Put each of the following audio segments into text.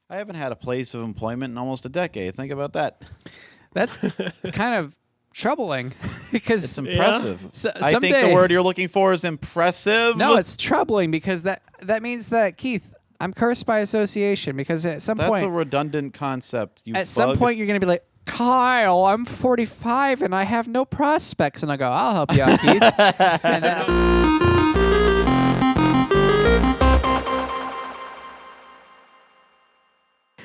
I haven't had a place of employment in almost a decade. Think about that. That's kind of troubling because It's impressive. I think someday- the word you're looking for is impressive. No, it's troubling because that means that, Keith, I'm cursed by association because at some That's point... a redundant concept, you At some bug. point, you're going to be like, Kyle, I'm 45 and I have no prospects. And I go, I'll help you out, Keith. And then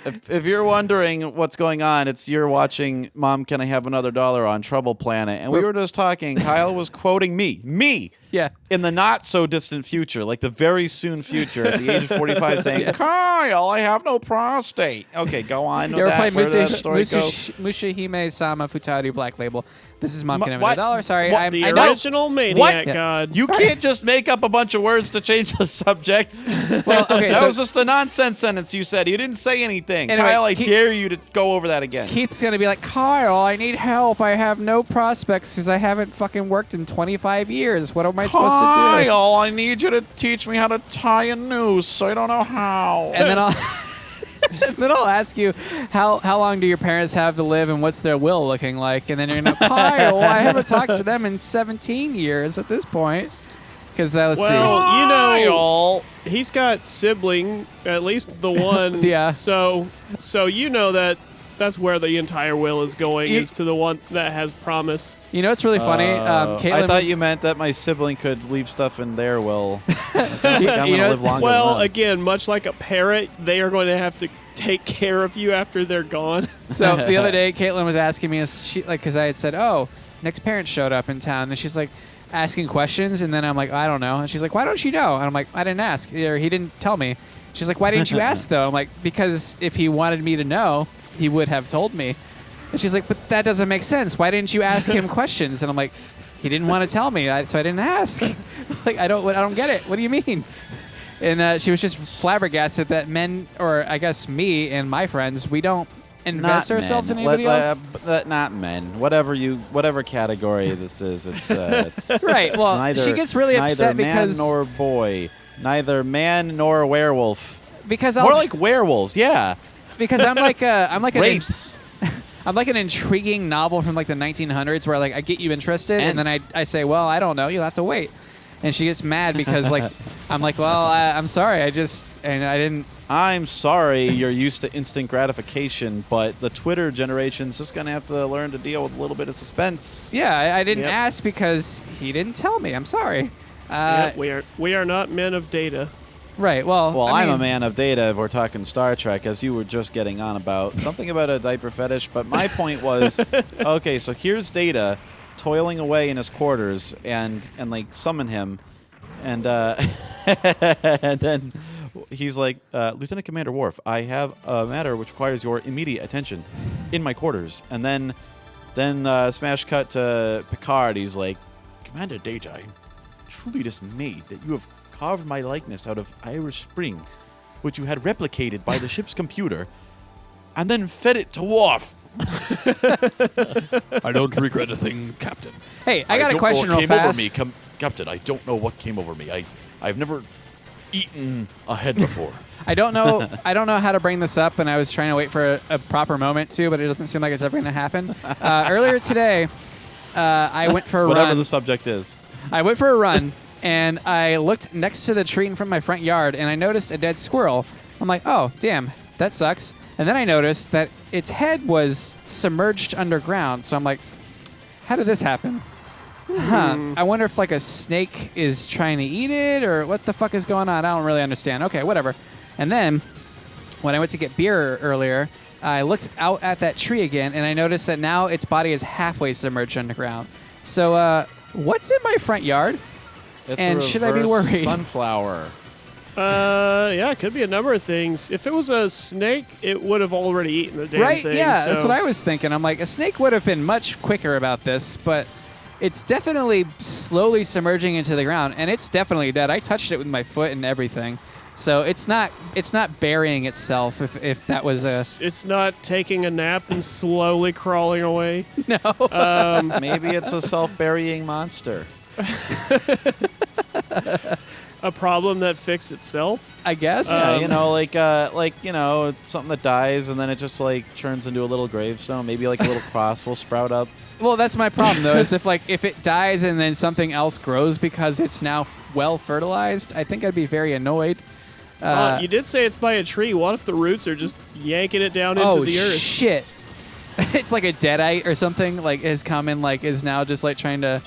If you're wondering what's going on, you're watching Mom, Can I Have Another Dollar on Trouble Planet. And we were just talking. Kyle was quoting me. Yeah. In the not so distant future, like the very soon future, at the age of 45, saying, Kyle, I have no prostate. Okay, go on. You ever played Where did that story go? Mushihime Sama Futari Black Label? This is Mom, Can I Have what? Another Dollar? Sorry, What? The I know. original Maniac What? God. You can't just make up a bunch of words to change the subject. Well, okay, That so was just a nonsense sentence you said. You didn't say anything. Anyway, Kyle, I Keith- dare you to go over that again. Keith's going to be like, Kyle, I need help. I have no prospects because I haven't fucking worked in 25 years. What am I supposed to do? Kyle, I need you to teach me how to tie a noose. I don't know how. And then I'll... And then I'll ask you, how long do your parents have to live and what's their will looking like? And then you're going to Kyle, I haven't talked to them in 17 years at this point. Because let's see. Well, you know, Kyle. he's got sibling, at least the one. Yeah. So you know that's where the entire will is going, is to the one that has promise. You know what's really funny? Caitlin I thought was- you meant that my sibling could leave stuff in their will. I don't think I'm You going know- to live longer Well, than them. again, much like a parrot, they are going to have to take care of you after they're gone. So the other day, Caitlin was asking me, because I had said, "Oh, Nick's parents showed up in town," and she's like asking questions, and then I'm like, "I don't know," and she's like, "Why don't you know?" And I'm like, "I didn't ask, or he didn't tell me." She's like, "Why didn't you ask though?" I'm like, "Because if he wanted me to know, he would have told me." And she's like, "But that doesn't make sense. Why didn't you ask him questions?" And I'm like, "He didn't want to tell me, so I didn't ask." Like, I don't get it. What do you mean? And she was just flabbergasted that men, or I guess me and my friends, we don't invest Not ourselves men. in anybody else. Not men. Whatever category this is, it's Right, well, neither, she gets really upset neither because- man nor boy, neither man nor werewolf. Because More like werewolves, yeah. because I'm like Wraiths. I'm like an intriguing novel from like the 1900s where like I get you interested and then I say, well, I don't know, you'll have to wait. And she gets mad because like I'm like, well, I'm sorry, I didn't. I'm sorry you're used to instant gratification, but the Twitter generation's just going to have to learn to deal with a little bit of suspense. Yeah, I didn't Yep. ask because he didn't tell me. I'm sorry. Yep, we are not men of data. Right. Well, I'm I a mean, man of data if we're talking Star Trek, as you were just getting on about. Something about a diaper fetish, but my point was, okay, so here's Data toiling away in his quarters and like summon him, and and then he's like, Lieutenant Commander Worf, I have a matter which requires your immediate attention in my quarters. And then smash cut to Picard. He's like, Commander Data, I'm truly dismayed that you have carved my likeness out of Irish Spring, which you had replicated by the ship's computer, and then fed it to Worf. I don't regret a thing, Captain. hey, I got a don't question know real what came fast. over me, Captain. I don't know what came over me. I've never eaten a head before. I don't know how to bring this up, and I was trying to wait for a proper moment to, but it doesn't seem like it's ever going to happen. Earlier today, I went for a Whatever run. the subject is. I went for a run, and I looked next to the tree in front of my front yard, and I noticed a dead squirrel. I'm like, oh, damn, that sucks. And then I noticed that its head was submerged underground. So I'm like, how did this happen? Huh. I wonder if like a snake is trying to eat it, or what the fuck is going on. I don't really understand. Okay, whatever. And then when I went to get beer earlier, I looked out at that tree again, and I noticed that now its body is halfway submerged underground. So what's in my front yard? It's And a should I be reverse worried? Sunflower. Yeah, it could be a number of things. If it was a snake, it would have already eaten the damn Right? thing. Yeah, that's so- what I was thinking. I'm like, a snake would have been much quicker about this, but it's definitely slowly submerging into the ground, and it's definitely dead. I touched it with my foot and everything. So it's not burying itself if that was a It's not taking a nap and slowly crawling away. no. Maybe it's a self-burying monster. a problem that fixed itself. I guess. Yeah, something that dies and then it just like turns into a little gravestone. Maybe like a little cross will sprout up. Well, that's my problem though. Is if it dies and then something else grows because it's now well fertilized, I think I'd be very annoyed. You did say it's by a tree. What if the roots are just yanking it down into the earth? Oh shit! It's like a deadite or something. Like has come and like is now just like trying to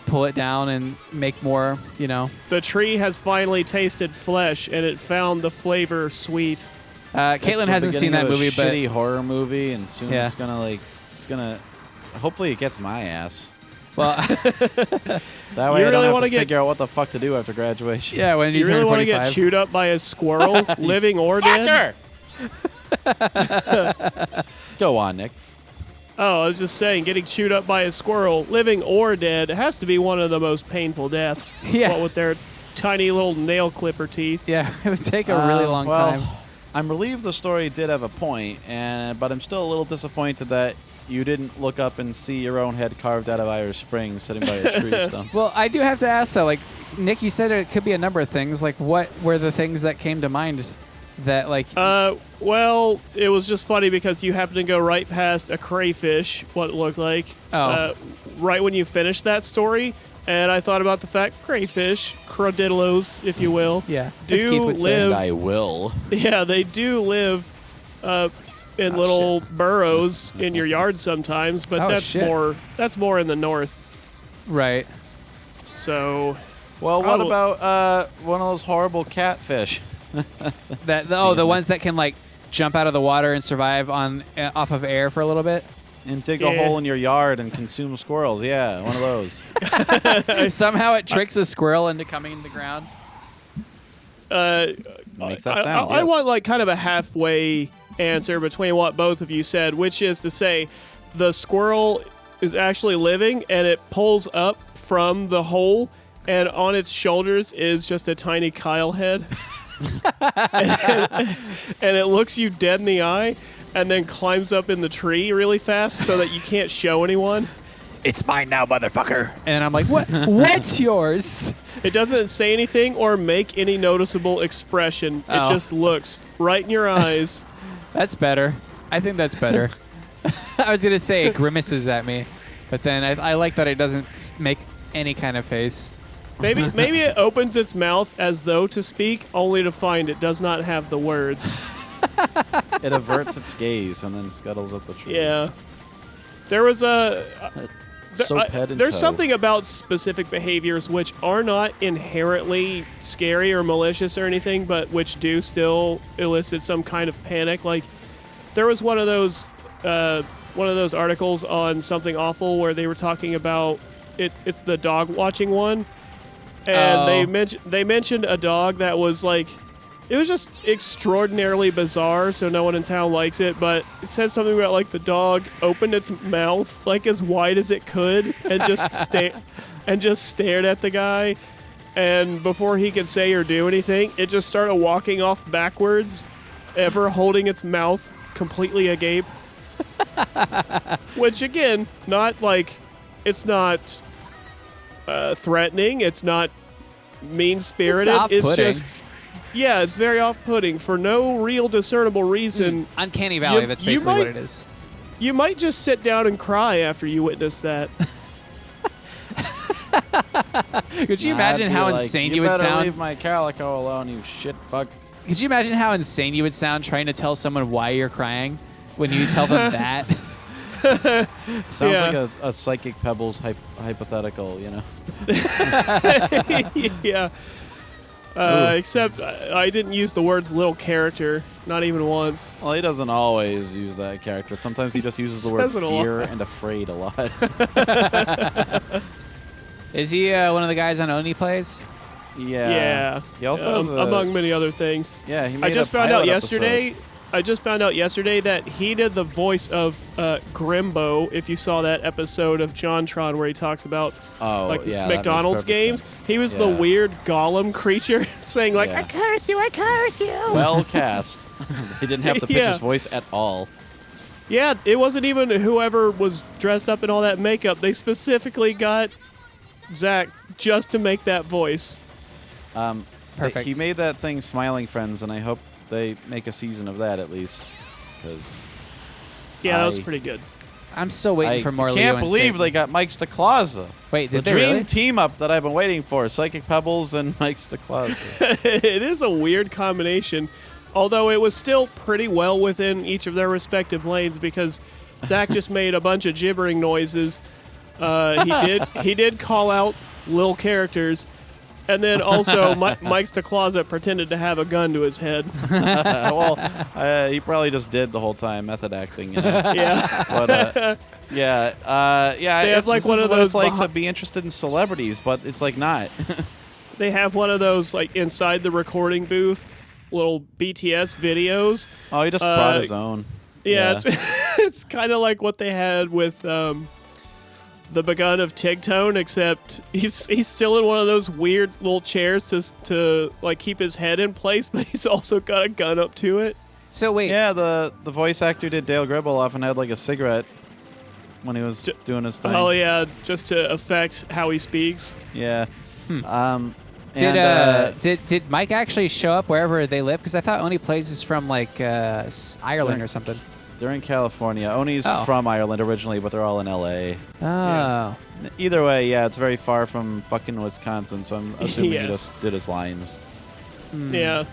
pull it down and make more. The tree has finally tasted flesh and it found the flavor sweet. Caitlin hasn't seen that movie, but shitty horror movie, and soon Yeah. it's gonna. Hopefully, it gets my ass. well, That way, You I don't really have wanna to get- figure out what the fuck to do after graduation. yeah, when you You turn really want to 45. get chewed up by a squirrel, living or dead? Fucker! Go on, Nick. Oh, I was just saying, getting chewed up by a squirrel, living or dead, has to be one of the most painful deaths. Yeah. What with their tiny little nail clipper teeth. Yeah, it would take a really long time. I'm relieved the story did have a point, but I'm still a little disappointed that you didn't look up and see your own head carved out of Irish Springs sitting by a tree stump. Well, I do have to ask though. Like Nick, you said it could be a number of things. Like, what were the things that came to mind? That like. Well, it was just funny because you happened to go right past a crayfish, what it looked like, right when you finished that story. And I thought about the fact crayfish, crocodilos, if you will, Yeah, as Keith do would say. And live. I will. Yeah, they do live in little burrows in your yard sometimes, but Oh, that's shit. more in the north. Right. So, Well, what Oh. about one of those horrible catfish? The ones that can like jump out of the water and survive on off of air for a little bit. And dig Yeah. a hole in your yard and consume squirrels. Yeah, one of those. Somehow it tricks a squirrel into coming in the ground. Makes that sound. I yes. want like kind of a halfway answer between what both of you said, which is to say the squirrel is actually living and it pulls up from the hole and on its shoulders is just a tiny Kyle head. and it looks you dead in the eye and then climbs up in the tree really fast so that you can't show anyone. It's mine now, motherfucker. And I'm like, what? What's yours? It doesn't say anything or make any noticeable expression. It Oh. just looks right in your eyes. That's better. I think that's better. I was gonna say it grimaces at me, but then I like that it doesn't make any kind of face. Maybe it opens its mouth as though to speak, only to find it does not have the words. It averts its gaze and then scuttles up the tree. Yeah. There was a... Head and there's toe. something about specific behaviors which are not inherently scary or malicious or anything, but which do still elicit some kind of panic. Like, there was one of those articles on Something Awful where they were talking about it's the dog watching one, and they mentioned a dog that was like, it was just extraordinarily bizarre, so no one in town likes it, but it said something about like the dog opened its mouth like as wide as it could and just stared at the guy, and before he could say or do anything, it just started walking off backwards, ever holding its mouth completely agape. Which again, not like, it's not threatening, it's not mean-spirited, it's off-putting. just... Yeah, it's very off-putting for no real discernible reason. Uncanny Valley, that's basically what it is. You might just sit down and cry after you witness that. Could you imagine I'd be how like, insane you would better sound? leave my calico alone, you shit fuck. Could you imagine how insane you would sound trying to tell someone why you're crying when you tell them that? Sounds Yeah. like a Psychic Pebbles hypothetical, you know? Yeah. Except I didn't use the words little character, not even once. Well, he doesn't always use that character. Sometimes he just uses the word Says it a fear lot. and afraid a lot. Is he one of the guys on Oni Plays? Yeah. He also has among many other things. Yeah, he made I just a found out pilot yesterday. I just found out yesterday that he did the voice of Grimbo. If you saw that episode of JonTron where he talks about Oh, like yeah, that makes McDonald's perfect games, sense. he was the Yeah. weird golem creature saying like, Yeah. "I curse you, I curse you." Well cast. He didn't have to pitch Yeah. his voice at all. Yeah, it wasn't even whoever was dressed up in all that makeup. They specifically got Zach just to make that voice. perfect. He made that thing Smiling Friends, and I hope they make a season of that at least. Because Yeah, that was pretty good. I'm still waiting for more I Leo can't and believe Satan. they got Mike's DeClausa. Wait, The did they dream really? team up that I've been waiting for. Psychic Pebbles and Mike's DeClausa. It is a weird combination, although it was still pretty well within each of their respective lanes because Zach just made a bunch of gibbering noises. He did call out little characters, and then also Mike's DeCloset pretended to have a gun to his head. Well, he probably just did the whole time, method acting. You know? Yeah. But yeah. They have, like, this one is of what those it's like behi- to be interested in celebrities, but it's like not. They have one of those like inside the recording booth little BTS videos. Oh, he just brought his own. Yeah. It's kind of like what they had with the begun of Tigtone, except he's still in one of those weird little chairs to like keep his head in place, but he's also got a gun up to it. So wait, Yeah, the voice actor did Dale Gribble often had like a cigarette when he was doing his thing. Oh yeah, just to affect how he speaks. Yeah. did Mike actually show up wherever they live? Because I thought Oni plays is from like Ireland or something. They're in California. Oni's Oh. from Ireland originally, but they're all in L.A. Oh, Either way, yeah, it's very far from fucking Wisconsin, so I'm assuming Yes. he just did his lines. Yeah.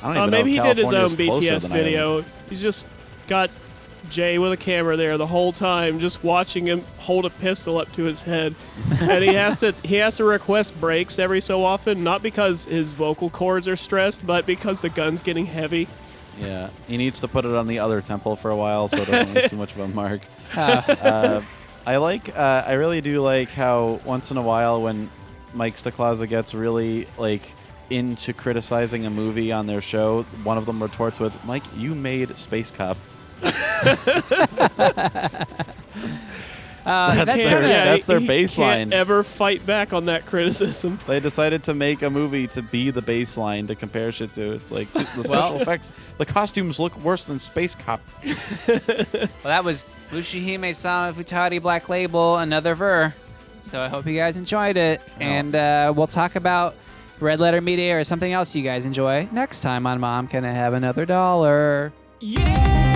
I don't even Maybe know he if did his own California's closer BTS than video. Ireland. He's just got Jay with a camera there the whole time, just watching him hold a pistol up to his head, and he has to request breaks every so often, not because his vocal cords are stressed, but because the gun's getting heavy. Yeah, he needs to put it on the other temple for a while so it doesn't leave too much of a mark. I really do like how once in a while when Mike DeClausa gets really like into criticizing a movie on their show, one of them retorts with, "Mike, you made Space Cop." That's their he baseline. Can't ever fight back on that criticism. They decided to make a movie to be the baseline to compare shit to. It's like the special effects, the costumes look worse than Space Cop. well, that was Mushihime Sama Futari Black Label, another ver. So I hope you guys enjoyed it, and we'll talk about Red Letter Media or something else you guys enjoy next time on Mom Can I Have Another Dollar? Yeah.